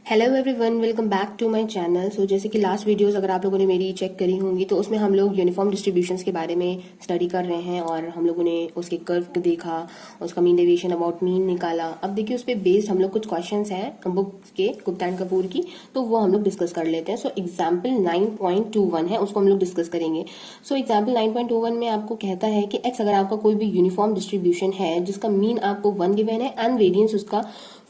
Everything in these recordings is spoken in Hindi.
Hello everyone, welcome back to my channel. So जैसे कि लास्ट वीडियोस अगर आप लोगों ने मेरी चेक करी होंगी तो उसमें हम लोग यूनिफॉर्म डिस्ट्रीब्यूशंस के बारे में स्टडी कर रहे हैं और हम लोगों ने उसके कर्व देखा, उसका मीन डेविएशन अबाउट मीन निकाला। अब देखिए उस पर बेस्ड हम लोग कुछ क्वेश्चंस हैं बुक के गुप्ता एंड कपूर की, तो वो हम लोग डिस्कस कर लेते हैं। सो एग्जाम्पल 9.21 है, उसको हम लोग डिस्कस करेंगे। सो एग्जाम्पल 9.21 में आपको कहता है कि एक्स अगर आपका कोई भी यूनिफॉर्म डिस्ट्रीब्यूशन है जिसका मीन आपको 1 गिवन है एंड वेरियंस उसका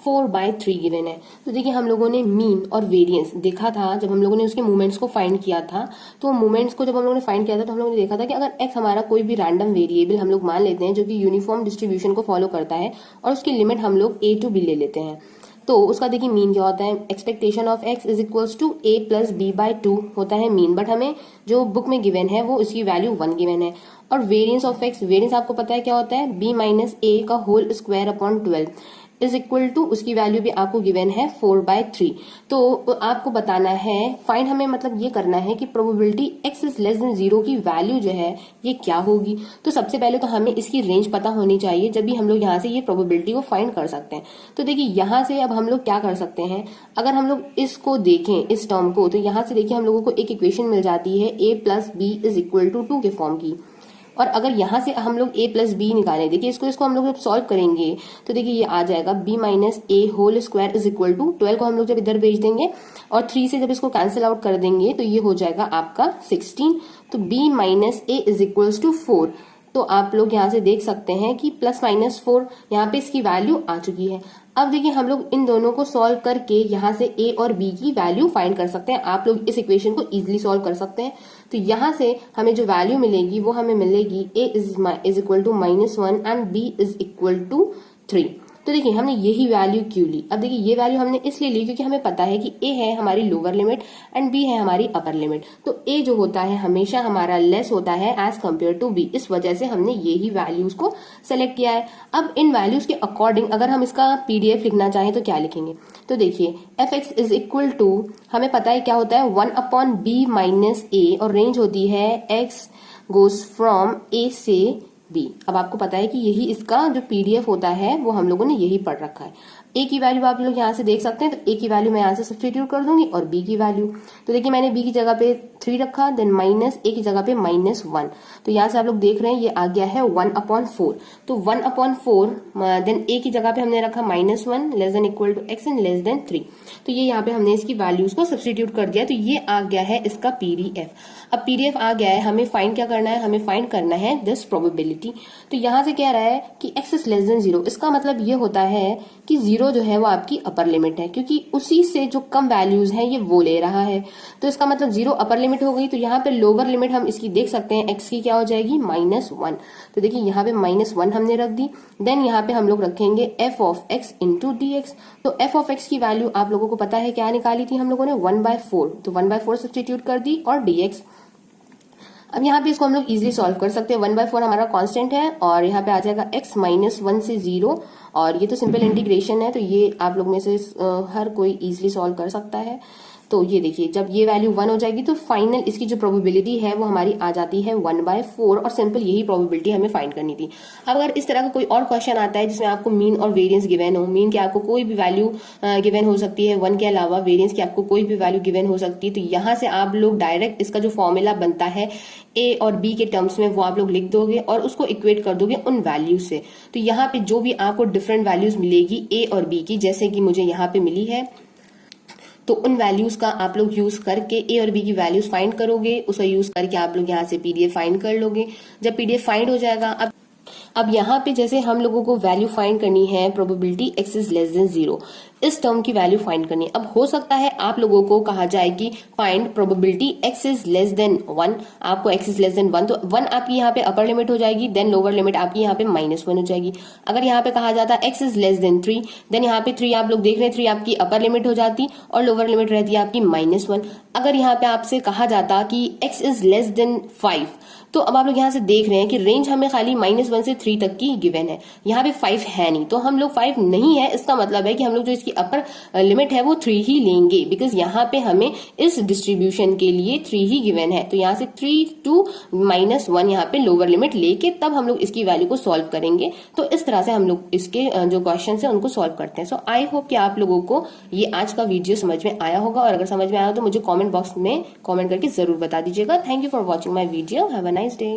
4/3 गिवन है। तो देखिए हम लोगों ने मीन और वेरिएंस देखा था जब हम लोगों ने उसके मूवमेंट्स को फाइंड किया था। तो मूवमेंट्स को जब हम लोगों ने फाइंड किया था तो हम लोगों ने देखा था कि अगर एक्स हमारा कोई भी रैंडम वेरिएबल हम लोग मान लेते हैं जो कि यूनिफॉर्म डिस्ट्रीब्यूशन को फॉलो करता है और उसकी लिमिट हम लोग a to b ले लेते हैं, तो उसका देखिए मीन क्या होता है। Expectation of X is equals to a plus b/2 होता है मीन, बट हमें जो बुक में गिवन है वो उसकी वैल्यू 1 गिवन है। और वेरिएंस ऑफ एक्स, वेरिएंस आपको पता है क्या होता है, b माइनस a का whole square upon 12 is equal to उसकी वैल्यू भी आपको गिवन है 4/3। तो आपको बताना है, फाइंड हमें मतलब ये करना है कि probability x is less then 0 की वैल्यू जो है ये क्या होगी। तो सबसे पहले तो हमें इसकी रेंज पता होनी चाहिए जब भी हम लोग यहाँ से ये प्रोबेबिलिटी को फाइंड कर सकते हैं। तो देखिए यहाँ से अब हम लोग क्या कर सकते हैं, अगर हम लोग इसको देखें इस टर्म को, तो यहाँ से देखिए हम लोगों को एक इक्वेशन मिल जाती है a plus B is equal to 2 के फॉर्म की। और अगर यहाँ से हम लोग a प्लस बी निकालें, देखिए इसको हम लोग जब सॉल्व करेंगे तो देखिए ये आ जाएगा b minus A whole square is equal to 12 को हम लोग जब इधर भेज देंगे और 3 से जब इसको कैंसिल आउट कर देंगे तो ये हो जाएगा आपका 16। तो b minus A is equals to 4। तो आप लोग यहाँ से देख सकते हैं कि प्लस माइनस 4 यहाँ पे इसकी वैल्यू आ चुकी है। अब देखिए हम लोग इन दोनों को सॉल्व करके यहाँ से a और b की वैल्यू फाइंड कर सकते हैं। आप लोग इस इक्वेशन को इजीली सॉल्व कर सकते हैं। तो यहाँ से हमें जो वैल्यू मिलेगी वो हमें मिलेगी a is equal to -1 and b is equal to 3। तो देखिए हमने यही वैल्यू क्यों ली। अब देखिए ये वैल्यू हमने इसलिए ली क्योंकि हमें पता है कि a है हमारी लोअर लिमिट एंड b है हमारी अपर लिमिट। तो a जो होता है हमेशा हमारा लेस होता है एज कम्पेयर टू b, इस वजह से हमने यही वैल्यूज को सेलेक्ट किया है। अब इन वैल्यूज के अकॉर्डिंग अगर हम इसका PDF लिखना चाहें तो क्या लिखेंगे, तो देखिए fx इज इक्वल टू, हमें पता है क्या होता है 1/b माइनस a और रेंज होती है x गोज फ्रॉम a से b। अब आपको पता है कि यही इसका जो PDF होता है वो हम लोगों ने यही पढ़ रखा है। a की वैल्यू आप लोग यहाँ से देख सकते हैं, तो a की वैल्यू मैं यहाँ से सब्स्टिट्यूट कर दूंगी और b की वैल्यू, तो देखिए मैंने b की जगह पे 3 रखा, देन माइनस a की जगह पे -1। तो यहाँ से आप लोग देख रहे हैं ये आ गया है 1/4। तो 1/4 देन a की जगह पे हमने रखा -1 less than equal to x and less than 3। तो ये यहाँ पे हमने इसकी वैल्यूज को सब्स्टिट्यूट कर दिया, तो ये आ गया है इसका PDF। अब PDF आ गया है, हमें फाइंड क्या करना है, हमें फाइंड करना है दिस प्रोबेबिलिटी। तो यहाँ से कह रहा है कि x इज लेस देन 0, इसका मतलब ये होता है कि 0 जो है वो आपकी अपर लिमिट है, क्योंकि उसी से जो कम वैल्यूज हैं ये वो ले रहा है। तो इसका मतलब 0 अपर लिमिट हो गई। तो यहाँ पे लोअर लिमिट हम इसकी देख सकते हैं, x की क्या हो जाएगी -1। तो देखिए यहाँ पे -1 हमने रख दी। देन यहाँ पे हम लोग रखेंगे f of x into dx। तो f ऑफ x की वैल्यू आप लोगों को पता है क्या निकाली थी हम लोगों ने 1/4, तो 1/4 सब्स्टिट्यूट कर दी और dx। अब यहाँ पे इसको हम लोग इजीली सॉल्व कर सकते हैं। 1/4 हमारा कांस्टेंट है और यहाँ पे आ जाएगा x -1 से 0, और ये तो सिंपल इंटीग्रेशन है, तो ये आप लोग में से हर कोई इजीली सॉल्व कर सकता है। तो ये देखिए जब ये वैल्यू 1 हो जाएगी तो फाइनल इसकी जो प्रोबेबिलिटी है वो हमारी आ जाती है 1/4, और सिंपल यही प्रोबेबिलिटी हमें फाइंड करनी थी। अब अगर इस तरह का कोई और क्वेश्चन आता है जिसमें आपको मीन और वेरिएंस गिवन हो, मीन के आपको कोई भी वैल्यू गिवन हो सकती है 1 के अलावा, वेरिएंस की आपको कोई भी वैल्यू गिवन हो सकती है, तो यहाँ से आप लोग डायरेक्ट इसका जो फॉर्मूला बनता है a और b के टर्म्स में वो आप लोग लिख दोगे और उसको इक्वेट कर दोगे उन वैल्यूज से। तो यहाँ पे जो भी आपको डिफरेंट वैल्यूज मिलेगी a और b की, जैसे कि मुझे यहाँ पे मिली है, तो उन वैल्यूज का आप लोग यूज करके a और b की वैल्यूज फाइंड करोगे, उसका यूज करके आप लोग यहाँ से PDF फाइंड कर लोगे। जब PDF फाइंड हो जाएगा, अब यहाँ पे जैसे हम लोगों को वैल्यू फाइंड करनी है probability x is less then 0, इस टर्म की वैल्यू फाइंड करनी है। अब हो सकता है आप लोगों को कहा जाए कि find probability x is less then 1, आपको x इज लेस देन 1, तो 1 आपकी यहाँ पे अपर लिमिट हो जाएगी, देन लोअर लिमिट आपकी यहाँ पे -1 हो जाएगी। अगर यहाँ पे कहा जाता x is less than 3, then यहाँ पे 3 आप लोग देख रहे हैं 3 आपकी अपर लिमिट हो जाती और लोअर लिमिट रहती है आपकी -1। अगर यहाँ पे आपसे कहा जाता कि x इज लेस देन 5, तो अब आप लोग यहाँ से देख रहे हैं कि रेंज हमें खाली -1 से 3 तक की गिवन है, यहाँ पे 5 है नहीं, तो हम लोग 5 नहीं है, इसका मतलब है कि हम लोग जो इसकी अपर लिमिट है वो 3 ही लेंगे, बिकॉज यहाँ पे हमें इस डिस्ट्रीब्यूशन के लिए 3 ही गिवन है। तो यहाँ से 3 to -1 यहाँ पे लोअर लिमिट लेके तब हम लोग इसकी वैल्यू को सॉल्व करेंगे। तो इस तरह से हम लोग इसके जो क्वेश्चन है उनको सॉल्व करते हैं। सो आई होप कि आप लोगों को ये आज का वीडियो समझ में आया होगा, और अगर समझ में आया हो तो मुझे कमेंट बॉक्स में कमेंट करके जरूर बता दीजिएगा। Thank you for watching my video. Have a nice day.